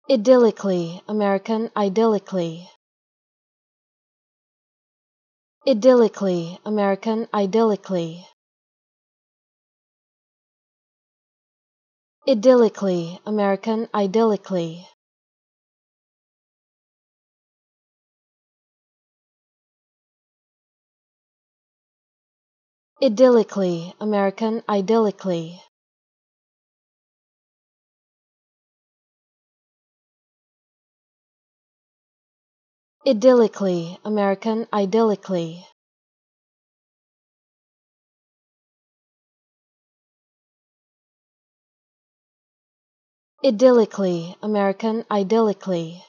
Idyllically, American idyllically. Idyllically, American idyllically. Idyllically, American idyllically. Idyllically, American idyllically. Idyllically, American idyllically. Idyllically, American idyllically.